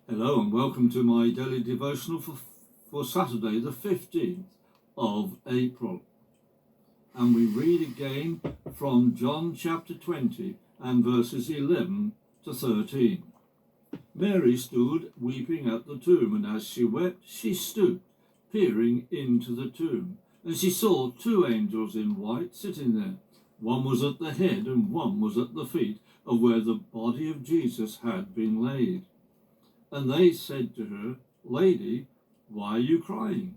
Hello and welcome to my daily devotional for Saturday the 15th of April. And we read again from John chapter 20 and verses 11 to 13. Mary stood weeping at the tomb, and as she wept, she stooped, peering into the tomb. And she saw two angels in white sitting there. One was at the head and one was at the feet of where the body of Jesus had been laid. And they said to her, "Lady, why are you crying?"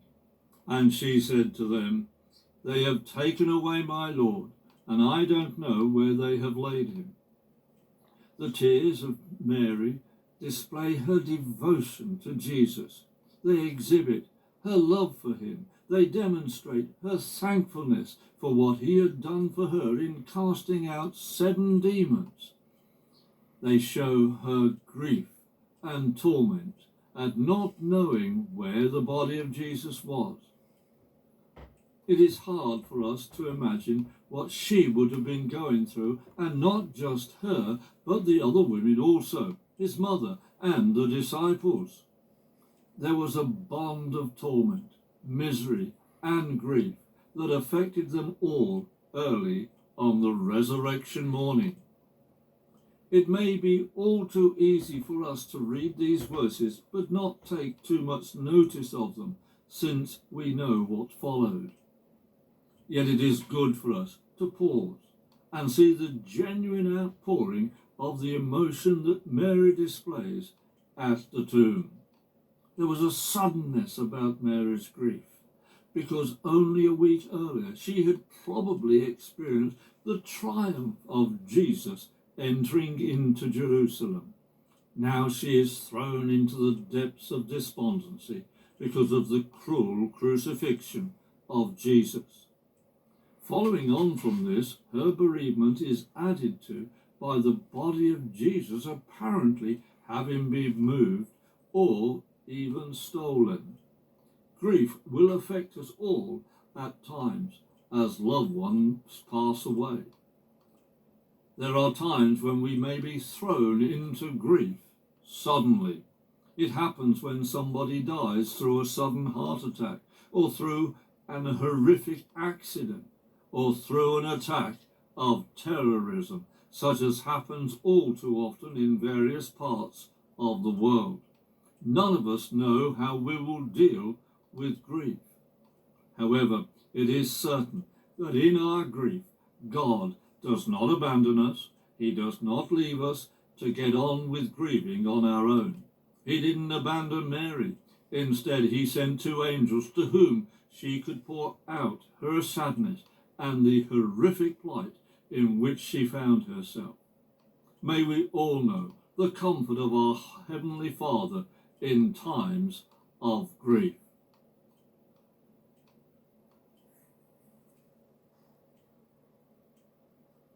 And she said to them, "They have taken away my Lord, and I don't know where they have laid him." The tears of Mary display her devotion to Jesus. They exhibit her love for him. They demonstrate her thankfulness for what he had done for her in casting out 7 demons. They show her grief and torment at not knowing where the body of Jesus was. It is hard for us to imagine what she would have been going through, and not just her, but the other women also, his mother and the disciples. There was a bond of torment, misery and grief that affected them all early on the resurrection morning. It may be all too easy for us to read these verses but not take too much notice of them, since we know what followed. Yet it is good for us to pause and see the genuine outpouring of the emotion that Mary displays at the tomb. There was a suddenness about Mary's grief, because only a week earlier she had probably experienced the triumph of Jesus entering into Jerusalem. Now she is thrown into the depths of despondency because of the cruel crucifixion of Jesus. Following on from this, her bereavement is added to by the body of Jesus apparently having been moved or even stolen. Grief will affect us all at times as loved ones pass away. There are times when we may be thrown into grief suddenly. It happens when somebody dies through a sudden heart attack, or through an horrific accident, or through an attack of terrorism, such as happens all too often in various parts of the world. None of us know how we will deal with grief. However, it is certain that in our grief, God does not abandon us. He does not leave us to get on with grieving on our own. He didn't abandon Mary. Instead, he sent 2 angels to whom she could pour out her sadness and the horrific plight in which she found herself. May we all know the comfort of our Heavenly Father in times of grief.